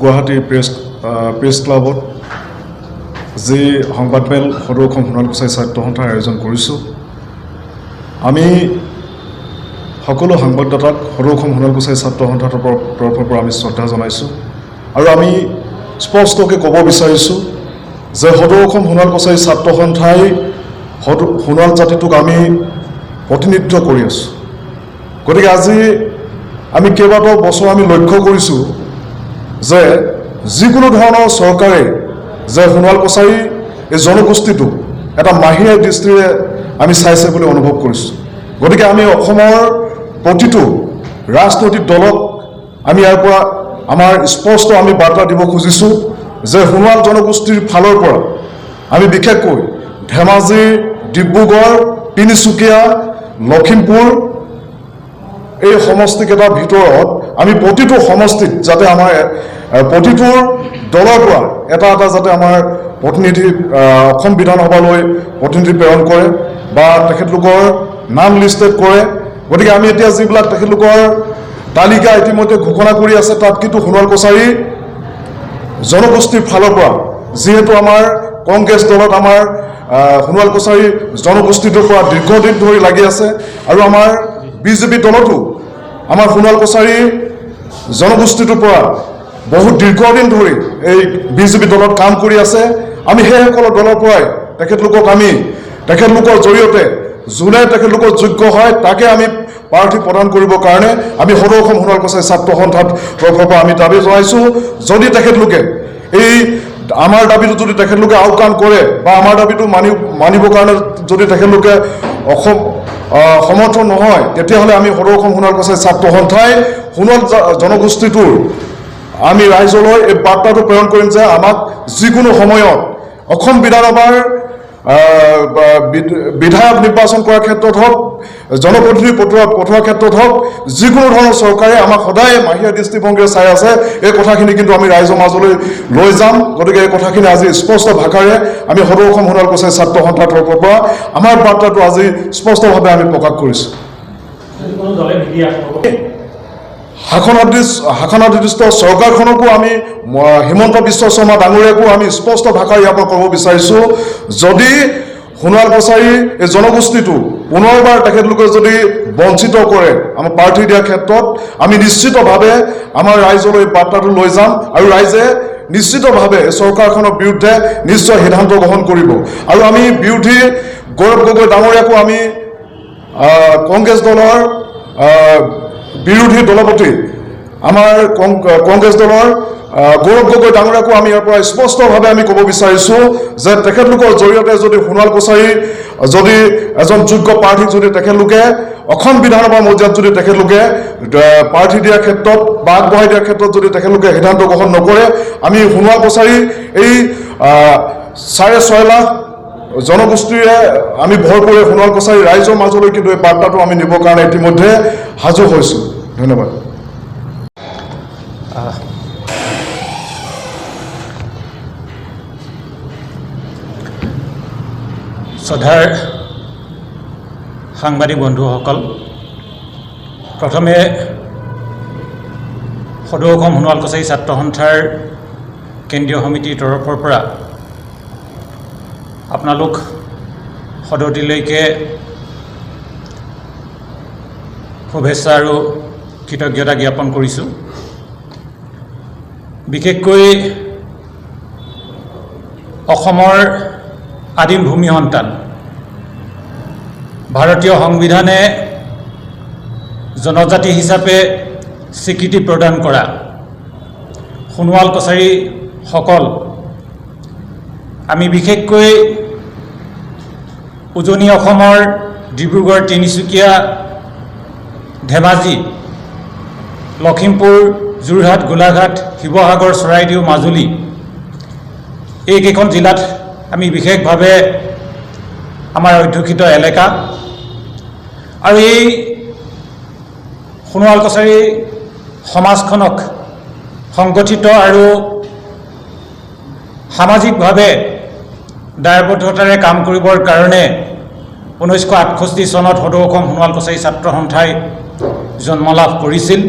Guwahati press ক্লাবত যি সংবাদমেল সদৌ অসম সোণোৱাল কছাৰী ছাত্ৰ সন্থাৰ আয়োজন কৰিছোঁ। আমি সকলো সংবাদদাতাক সদৌ অসম সোণোৱাল কছাৰী ছাত্ৰ সন্থাৰ তৰফৰ পৰা আমি শ্ৰদ্ধা জনাইছোঁ আৰু আমি স্পষ্টকৈ ক'ব বিচাৰিছোঁ যে সদৌ অসম সোণোৱাল কছাৰী ছাত্ৰ সন্থাই সোণোৱাল জাতিটোক আমি প্ৰতিনিধিত্ব কৰি আছোঁ। গতিকে আজি আমি কেইবাটাও বছৰ আমি লক্ষ্য কৰিছোঁ যে যিকোনো ধৰণৰ চৰকাৰে যে সোণোৱাল কছাৰী এই জনগোষ্ঠীটোক এটা মাহিয়া দৃষ্টিৰে আমি চাইছে বুলি অনুভৱ কৰিছোঁ। গতিকে আমি অসমৰ প্ৰতিটো ৰাজনৈতিক দলক আমি ইয়াৰ পৰা আমাৰ স্পষ্ট আমি বাৰ্তা দিব খুজিছোঁ যে সোণোৱাল জনগোষ্ঠীৰ ফালৰ পৰা আমি বিশেষকৈ ধেমাজি, ডিব্ৰুগড়, তিনিচুকীয়া, লখিমপুৰ এই সমষ্টিকেইটাৰ ভিতৰত আমি প্ৰতিটো সমষ্টিত যাতে আমাৰ প্ৰতিটো দলৰ পৰা এটা এটা যাতে আমাৰ প্ৰতিনিধি অসম বিধানসভালৈ প্ৰতিনিধি প্ৰেৰণ কৰে বা তেখেতলোকৰ নাম লিষ্টেড কৰে। গতিকে আমি এতিয়া যিবিলাক তেখেতলোকৰ তালিকা ইতিমধ্যে ঘোষণা কৰি আছে তাত কিন্তু সোণোৱাল কছাৰী জনগোষ্ঠীৰ ফালৰ পৰা যিহেতু আমাৰ কংগ্ৰেছ দলত আমাৰ সোণোৱাল কছাৰী জনগোষ্ঠীটোৰ পৰা দীৰ্ঘদিন ধৰি লাগি আছে আৰু আমাৰ বিজেপি দলতো আমাৰ সোণোৱাল কছাৰী জনগোষ্ঠীটোৰ পৰা বহুত দীৰ্ঘদিন ধৰি এই বিজেপি দলত কাম কৰি আছে। আমি সেইসকলৰ দলৰ পৰাই তেখেতলোকক আমি তেখেতলোকৰ জৰিয়তে যোনে তেখেতলোকৰ যোগ্য হয় তাকে আমি প্ৰাৰ্থী প্ৰদান কৰিবৰ কাৰণে আমি সদৌ অসম সোণোৱাল কছাৰী ছাত্ৰ সন্থাৰ তৰফৰ পৰা আমি দাবী জনাইছোঁ। যদি তেখেতলোকে এই আমাৰ দাবীটো যদি তেখেতলোকে আওকাণ কৰে বা আমাৰ দাবীটো মানিবৰ কাৰণে যদি তেখেতলোকে সমৰ্থন নহয় তেতিয়াহ'লে আমি সদৌ অসম সোণোৱাল কছাৰী ছাত্ৰ সন্থাই সোণোৱাল জনগোষ্ঠীটোৰ আমি ৰাইজলৈ এই বাৰ্তাটো প্ৰেৰণ কৰিম যে আমাক যিকোনো সময়ত অসম বিধানসভাৰ বিধায়ক নিৰ্বাচন কৰাৰ ক্ষেত্ৰত হওক, জনপ্ৰতিনিধি পঠোৱাৰ ক্ষেত্ৰত হওক, যিকোনো ধৰণৰ চৰকাৰে আমাক সদায় মাহিয়া দৃষ্টিভংগীৰে চাই আছে। এই কথাখিনি কিন্তু আমি ৰাইজৰ মাজলৈ লৈ যাম। গতিকে এই কথাখিনি আজি স্পষ্ট ভাষাৰে আমি সদৌ অসম সোণোৱাল কছাৰী ছাত্ৰ সন্থাৰ তৰফৰ পৰা আমাৰ বাৰ্তাটো আজি স্পষ্টভাৱে আমি প্ৰকাশ কৰিছোঁ। শাসনাধিষ্ঠ চৰকাৰখনকো আমি হিমন্ত বিশ্ব শৰ্মা ডাঙৰীয়াকো আমি স্পষ্ট ভাষাৰে ইয়াৰ পৰা ক'ব বিচাৰিছোঁ, যদি সোণোৱাল কছাৰী এই জনগোষ্ঠীটো পুনৰবাৰ তেখেতলোকে যদি বঞ্চিত কৰে আমাৰ প্ৰাৰ্থী দিয়াৰ ক্ষেত্ৰত আমি নিশ্চিতভাৱে আমাৰ ৰাইজলৈ বাৰ্তাটো লৈ যাম আৰু ৰাইজে নিশ্চিতভাৱে চৰকাৰখনৰ বিৰুদ্ধে নিশ্চয় সিদ্ধান্ত গ্ৰহণ কৰিব। আৰু আমি বিৰোধী গৌৰৱ গগৈ ডাঙৰীয়াকো আমি কংগ্ৰেছ দলৰ বিৰোধী দলপতি আমাৰ কংগ্ৰেছ দলৰ গৌৰৱ গগৈ ডাঙৰীয়াকো আমি ইয়াৰ পৰা স্পষ্টভাৱে আমি ক'ব বিচাৰিছোঁ যে তেখেতলোকৰ জৰিয়তে যদি সোণোৱাল কছাৰী যদি এজন যোগ্য প্ৰাৰ্থীক যদি তেখেতলোকে অসম বিধানসভাৰ মজিয়াত যদি তেখেতলোকে প্ৰাৰ্থী দিয়াৰ ক্ষেত্ৰত বা আগবঢ়াই দিয়াৰ ক্ষেত্ৰত যদি তেখেতলোকে সিদ্ধান্ত গ্ৰহণ নকৰে আমি সোণোৱাল কছাৰী এই 6.5 লাখ জনগোষ্ঠীৰে আমি ভৰপূৰে সোণোৱাল কছাৰী ৰাইজৰ মাজলৈ কিন্তু এই বাৰ্তাটো আমি নিবৰ কাৰণে ইতিমধ্যে সাজু হৈছোঁ। ধন্যবাদ। শ্ৰদ্ধাৰ সাংবাদিক বন্ধুসকল, প্ৰথমে সদৌ অসম সোণোৱাল কছাৰী ছাত্ৰ সন্থাৰ কেন্দ্ৰীয় সমিতিৰ তৰফৰ পৰা আপোনালোক সদৌতিলৈকে শুভেচ্ছা আৰু কৃতজ্ঞতা জ্ঞাপন কৰিছোঁ। বিশেষকৈ অসমৰ আদিম ভূমি সন্তান ভাৰতীয় সংবিধানে জনজাতি হিচাপে স্বীকৃতি প্ৰদান কৰা সোণোৱাল কছাৰীসকল আমি বিশেষকৈ উজনি অসমৰ ডিব্ৰুগড়, তিনিচুকীয়া, ধেমাজি, লখিমপুৰ, যোৰহাট, গোলাঘাট, শিৱসাগৰ, চৰাইদেউ, মাজুলী এইকেইখন জিলাত আমি বিশেষভাৱে আমাৰ অধ্যুষিত এলেকা আৰু এই সোণোৱাল কছাৰী সমাজখনক সংগঠিত আৰু সামাজিকভাৱে দায়বদ্ধতাৰে কাম কৰিবৰ কাৰণে 1968 চনত সদৌ অসম সোণোৱাল কছাৰী ছাত্ৰ সন্থাই জন্ম লাভ কৰিছিল।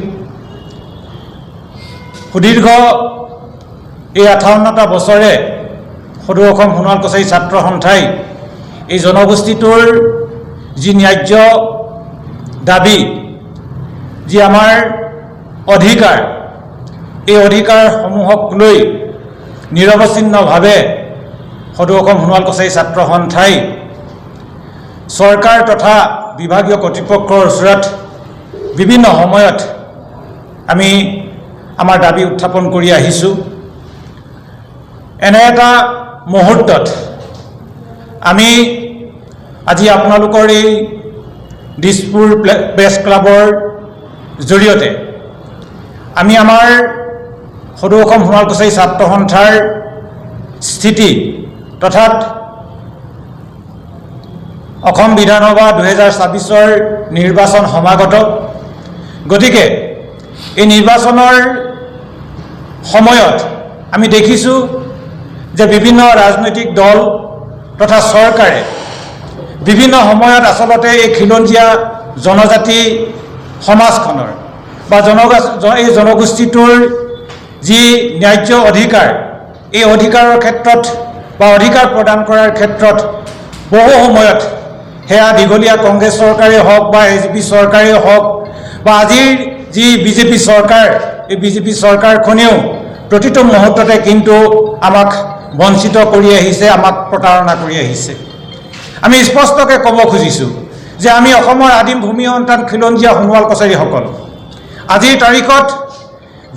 সুদীৰ্ঘ এই 58টা বছৰে সদৌ অসম সোণোৱাল কছাৰী ছাত্ৰ সন্থাই এই জনগোষ্ঠীটোৰ যি ন্যায্য দাবী, যি আমাৰ অধিকাৰ, এই অধিকাৰসমূহক লৈ নিৰৱচ্ছিন্নভাৱে সদৌ অসম সোণোৱাল কছাৰী ছাত্ৰ সন্থাই চৰকাৰ তথা বিভাগীয় কৰ্তৃপক্ষৰ ওচৰত বিভিন্ন সময়ত আমি আমাৰ দাবী উত্থাপন কৰি আহিছোঁ। এনে এটা মুহূৰ্তত আমি আজি আপোনালোকৰ এই দিছপুৰ প্ৰেছ ক্লাবৰ জৰিয়তে আমি আমাৰ সদৌ অসম সোণোৱাল কছাৰী ছাত্ৰ সন্থাৰ স্থিতি তথাৎ অসম বিধানসভা 2024 নিৰ্বাচন সমাগত, গতিকে এই নিৰ্বাচনৰ সময়ত আমি দেখিছোঁ যে বিভিন্ন ৰাজনৈতিক দল তথা চৰকাৰে বিভিন্ন সময়ত আচলতে এই খিলঞ্জীয়া জনজাতি সমাজখনৰ বা এই জনগোষ্ঠীটোৰ যি ন্যায্য অধিকাৰ, এই অধিকাৰৰ ক্ষেত্ৰত বা অধিকাৰ প্ৰদান কৰাৰ ক্ষেত্ৰত বহু সময়ত সেয়া দীঘলীয়া কংগ্ৰেছ চৰকাৰেই হওক বা এজিপি চৰকাৰেই হওক বা আজিৰ যি বিজেপি চৰকাৰ, এই বিজেপি চৰকাৰখনেও প্ৰতিটো মুহূৰ্ততে কিন্তু আমাক বঞ্চিত কৰি আহিছে, আমাক প্ৰতাৰণা কৰি আহিছে। আমি স্পষ্টকৈ ক'ব খুজিছোঁ যে আমি অসমৰ আদিম ভূমি সন্তান খিলঞ্জীয়া সোণোৱাল কছাৰীসকল আজিৰ তাৰিখত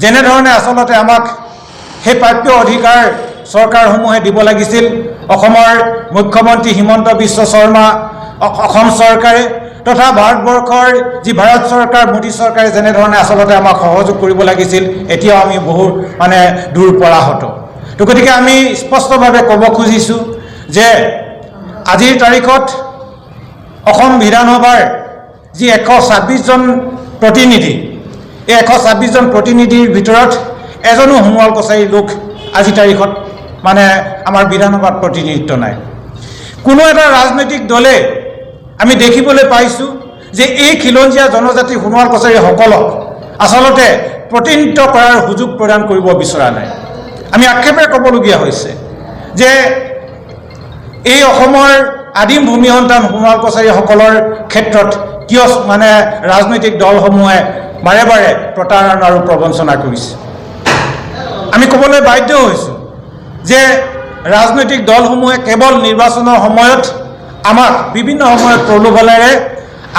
যেনেধৰণে আচলতে আমাক সেই প্ৰাপ্য অধিকাৰ চৰকাৰসমূহে দিব লাগিছিল, অসমৰ মুখ্যমন্ত্ৰী হিমন্ত বিশ্ব শৰ্মা, অসম চৰকাৰে তথা ভাৰতবৰ্ষৰ যি ভাৰত চৰকাৰ, মোদী চৰকাৰে যেনেধৰণে আচলতে আমাক সহযোগ কৰিব লাগিছিল, এতিয়াও আমি বহু দূৰ পৰাহত। তো গতিকে আমি স্পষ্টভাৱে ক'ব খুজিছোঁ যে আজিৰ তাৰিখত অসম বিধানসভাৰ যি 126জন প্ৰতিনিধি, এই 126জন প্ৰতিনিধিৰ ভিতৰত এজনো সোণোৱাল কছাৰী লোক আজিৰ তাৰিখত আমাৰ বিধানসভাত প্ৰতিনিধিত্ব নাই। কোনো এটা ৰাজনৈতিক দলে আমি দেখিবলৈ পাইছোঁ যে এই খিলঞ্জীয়া জনজাতি সোণোৱাল কছাৰীসকলক আচলতে প্ৰতিনিধিত্ব কৰাৰ সুযোগ প্ৰদান কৰিব বিচৰা নাই। আমি আক্ষেপেৰে ক'বলগীয়া হৈছে যে এই অসমৰ আদিম ভূমি সন্তান সোণোৱাল কছাৰীসকলৰ ক্ষেত্ৰত কিয় ৰাজনৈতিক দলসমূহে বাৰে বাৰে প্ৰতাৰণা আৰু প্ৰবঞ্চনা কৰিছে। আমি ক'বলৈ বাধ্য হৈছোঁ যে ৰাজনৈতিক দলসমূহে কেৱল নিৰ্বাচনৰ সময়ত আমাক বিভিন্ন সময়ত প্ৰলোভনেৰে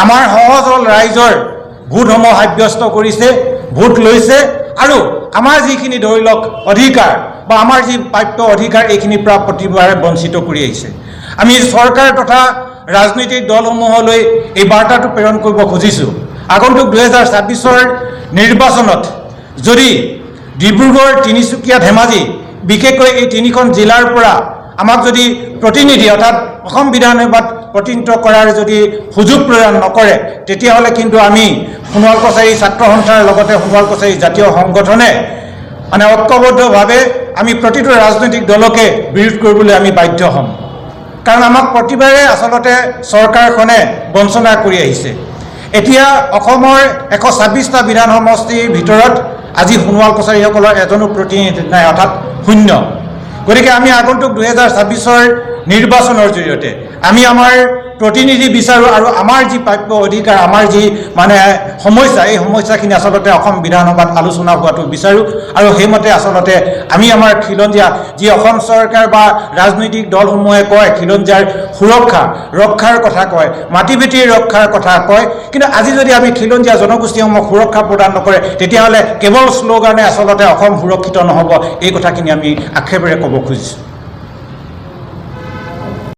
আমাৰ সহজ সৰল ৰাইজৰ ভোটসমূহ সাব্যস্ত কৰিছে, ভোট লৈছে আৰু আমাৰ যিখিনি ধৰি লওক অধিকাৰ বা আমাৰ যি প্ৰাপ্য অধিকাৰ, এইখিনিৰ পৰা প্ৰতিবাৰে বঞ্চিত কৰি আহিছে। আমি চৰকাৰ তথা ৰাজনৈতিক দলসমূহলৈ এই বাৰ্তাটো প্ৰেৰণ কৰিব খুজিছোঁ, আগন্তুক 2024 নিৰ্বাচনত যদি ডিব্ৰুগড়, তিনিচুকীয়া, ধেমাজি, বিশেষকৈ এই তিনিখন জিলাৰ পৰা আমাক যদি প্ৰতিনিধি অৰ্থাৎ অসম বিধানসভাত প্ৰতিনিধিত্ব কৰাৰ যদি সুযোগ প্ৰদান নকৰে, তেতিয়াহ'লে কিন্তু আমি সোণোৱাল কছাৰী ছাত্ৰ সন্থাৰ লগতে সোণোৱাল কছাৰী জাতীয় সংগঠনে ঐক্যবদ্ধভাৱে আমি প্ৰতিটো ৰাজনৈতিক দলকে বিৰোধ কৰিবলৈ আমি বাধ্য হ'ম। কাৰণ আমাক প্ৰতিবাৰে আচলতে চৰকাৰখনে বঞ্চনা কৰি আহিছে। এতিয়া অসমৰ 126টা বিধান সমষ্টিৰ ভিতৰত আজি সোণোৱাল কছাৰীসকলৰ এজনো প্ৰতিনিধি নাই, অৰ্থাৎ শূন্য। গতিকে আমি আগন্তুক 2024 নিৰ্বাচনৰ জৰিয়তে আমি আমাৰ প্ৰতিনিধি বিচাৰোঁ আৰু আমাৰ যি প্ৰাপ্য অধিকাৰ, আমাৰ যি সমস্যা, এই সমস্যাখিনি আচলতে অসম বিধানসভাত আলোচনা হোৱাটো বিচাৰোঁ। আৰু সেইমতে আচলতে আমি আমাৰ খিলঞ্জীয়া যি অসম চৰকাৰ বা ৰাজনৈতিক দলসমূহে কয় খিলঞ্জীয়াৰ ৰক্ষাৰ কথা কয়, মাটি ভেটিৰ ৰক্ষাৰ কথা কয়, কিন্তু আজি যদি আমি খিলঞ্জীয়া জনগোষ্ঠীসমূহক সুৰক্ষা প্ৰদান নকৰে, তেতিয়াহ'লে কেৱল শ্লোগানে আচলতে অসম সুৰক্ষিত নহ'ব। এই কথাখিনি আমি আক্ষেপেৰে ক'ব খুজিছোঁ।